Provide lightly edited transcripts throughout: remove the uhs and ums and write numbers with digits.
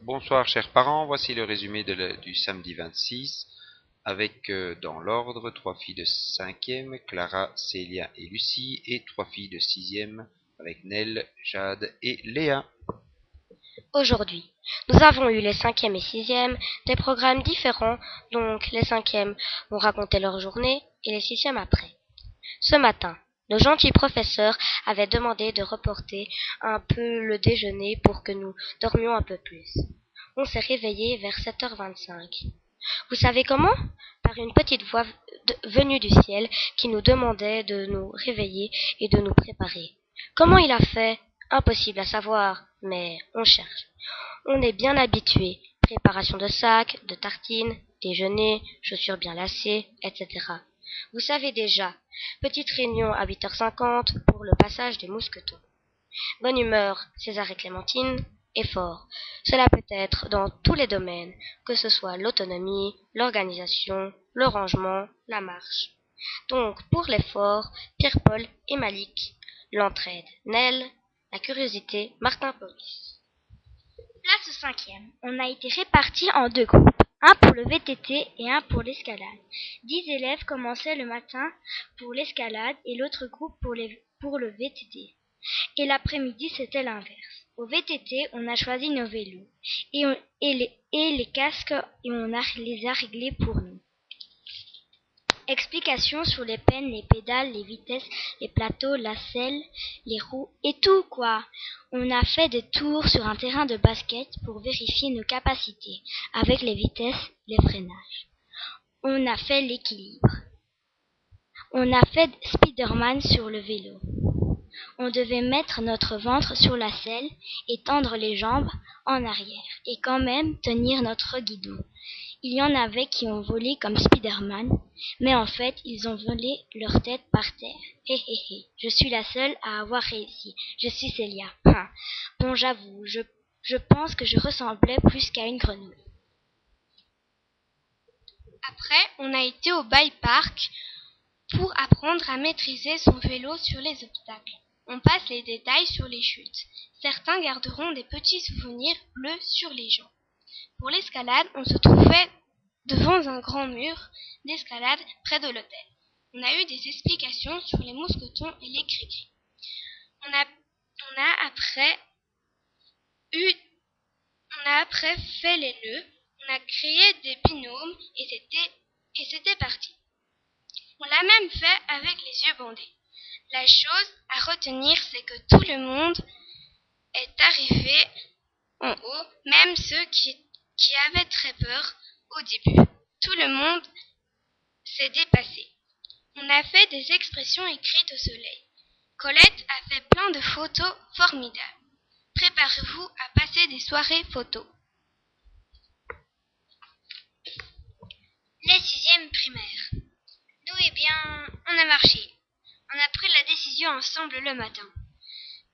Bonsoir chers parents, voici le résumé du samedi 26 avec dans l'ordre 3 filles de 5e, Clara, Célia et Lucie, et 3 filles de 6e avec Nell, Jade et Léa. Aujourd'hui, nous avons eu les 5e et 6e des programmes différents, donc les 5e vont raconter leur journée et les 6e après. Ce matin, nos gentils professeurs avaient demandé de reporter un peu le déjeuner pour que nous dormions un peu plus. On s'est réveillé vers 7h25. Vous savez comment? Par une petite voix venue du ciel qui nous demandait de nous réveiller et de nous préparer. Comment il a fait? Impossible à savoir, mais on cherche. On est bien habitué. Préparation de sacs, de tartines, déjeuner, chaussures bien lacées, etc. Vous savez déjà. Petite réunion à 8h50 pour le passage des mousquetons. Bonne humeur, César et Clémentine, effort. Cela peut être dans tous les domaines, que ce soit l'autonomie, l'organisation, le rangement, la marche. Donc, pour l'effort, Pierre-Paul et Malik. L'entraide, Nell. La curiosité, Martin Paulus. Place au 5e. On a été répartis en 2 groupes, un pour le VTT et un pour l'escalade. 10 élèves commençaient le matin pour l'escalade et l'autre groupe pour le VTT. Et l'après-midi, c'était l'inverse. Au VTT, on a choisi nos vélos et les casques et on les a réglés pour nous. Explications sur les peines, les pédales, les vitesses, les plateaux, la selle, les roues et tout quoi. On a fait des tours sur un terrain de basket pour vérifier nos capacités avec les vitesses, les freinages. On a fait l'équilibre. On a fait Spider-Man sur le vélo. On devait mettre notre ventre sur la selle et tendre les jambes en arrière et quand même tenir notre guidon. Il y en avait qui ont volé comme Spider-Man, mais en fait, ils ont volé leur tête par terre. Hé hé hé, je suis la seule à avoir réussi. Je suis Célia. Bon, j'avoue, je pense que je ressemblais plus qu'à une grenouille. Après, on a été au bike park pour apprendre à maîtriser son vélo sur les obstacles. On passe les détails sur les chutes. Certains garderont des petits souvenirs bleus sur les jambes. Pour l'escalade, on se trouvait devant un grand mur d'escalade près de l'hôtel. On a eu des explications sur les mousquetons et les cris-cris. On a après fait les nœuds, on a créé des binômes et c'était parti. On l'a même fait avec les yeux bandés. La chose à retenir, c'est que tout le monde est arrivé en haut, même ceux qui avaient très peur au début. Tout le monde s'est dépassé. On a fait des expressions écrites au soleil. Colette a fait plein de photos formidables. Préparez-vous à passer des soirées photos. Les 6e primaires. Nous, eh bien, on a marché. On a pris la décision ensemble le matin.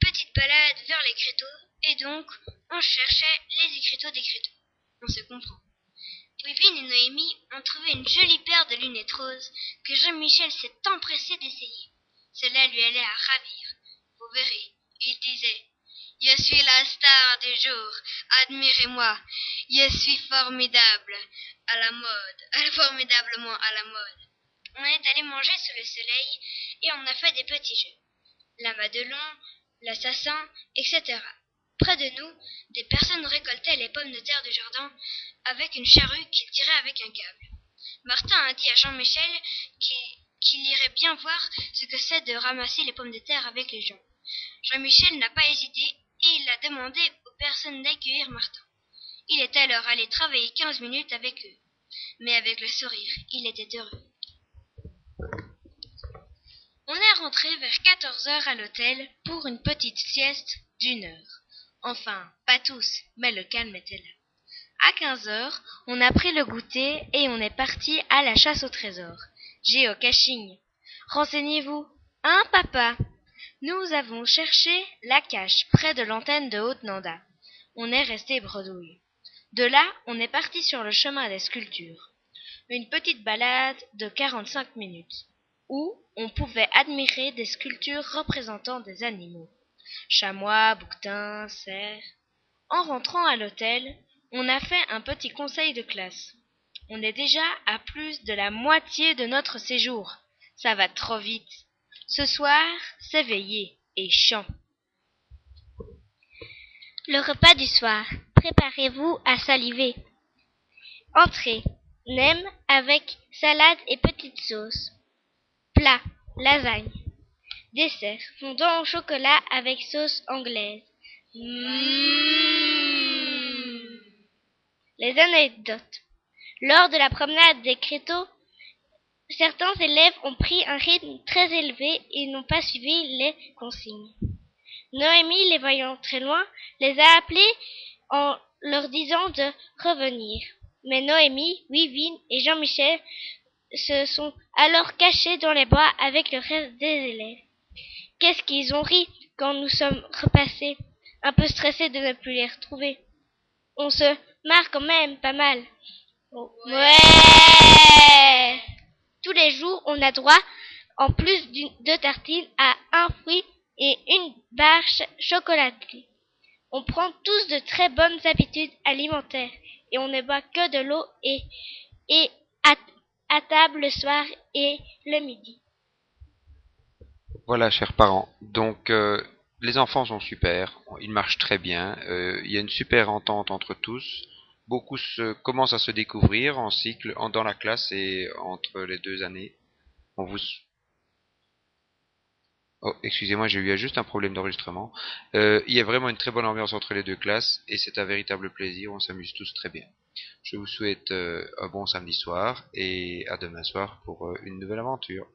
Petite balade vers l'écriteau, et donc, on cherchait les écriteaux d'écriteaux. On se comprend. Wivine et Noémie ont trouvé une jolie paire de lunettes roses que Jean-Michel s'est empressé d'essayer. Cela lui allait à ravir. Vous verrez, il disait « Je suis la star du jour, admirez-moi, je suis formidable, formidablement à la mode. » On est allé manger sous le soleil et on a fait des petits jeux. La Madelon, l'assassin, etc. Près de nous, des personnes récoltaient les pommes de terre du jardin avec une charrue qu'ils tiraient avec un câble. Martin a dit à Jean-Michel qu'il irait bien voir ce que c'est de ramasser les pommes de terre avec les gens. Jean-Michel n'a pas hésité et il a demandé aux personnes d'accueillir Martin. Il est alors allé travailler 15 minutes avec eux. Mais avec le sourire, il était heureux. On est rentré vers 14h à l'hôtel pour une petite sieste d'1 heure. Enfin, pas tous, mais le calme était là. À 15h, on a pris le goûter et on est parti à la chasse au trésor. Géocaching. Renseignez-vous. Hein, papa? Nous avons cherché la cache près de l'antenne de Haute-Nanda. On est resté bredouille. De là, on est parti sur le chemin des sculptures. Une petite balade de 45 minutes, où on pouvait admirer des sculptures représentant des animaux. Chamois, bouquetins, cerfs. En rentrant à l'hôtel, On a fait un petit conseil de classe. On est déjà à plus de la moitié de notre séjour. Ça va trop vite. Ce soir, c'est veillée et chant. Le repas du soir. Préparez-vous à saliver. Entrée. Nem avec salade et petite sauce. Plat. Lasagne. Dessert. Fondant au chocolat avec sauce anglaise. Les anecdotes. Lors de la promenade des créteaux, certains élèves ont pris un rythme très élevé et n'ont pas suivi les consignes. Noémie, les voyant très loin, les a appelés en leur disant de revenir. Mais Noémie, Wivine et Jean-Michel se sont alors cachés dans les bois avec le reste des élèves. Qu'est-ce qu'ils ont ri quand nous sommes repassés, un peu stressés de ne plus les retrouver. On se marre quand même pas mal. Ouais! Tous les jours, on a droit, en plus de tartines, à un fruit et une barre chocolatée. On prend tous de très bonnes habitudes alimentaires et on ne boit que de l'eau et à table le soir et le midi. Voilà, chers parents. Donc, les enfants sont super, ils marchent très bien, il y a une super entente entre tous. Beaucoup commencent à se découvrir en cycle, dans la classe et entre les 2 années. On vous... Oh, excusez-moi, j'ai eu juste un problème d'enregistrement. Il y a vraiment une très bonne ambiance entre les 2 classes et c'est un véritable plaisir, on s'amuse tous très bien. Je vous souhaite un bon samedi soir et à demain soir pour une nouvelle aventure.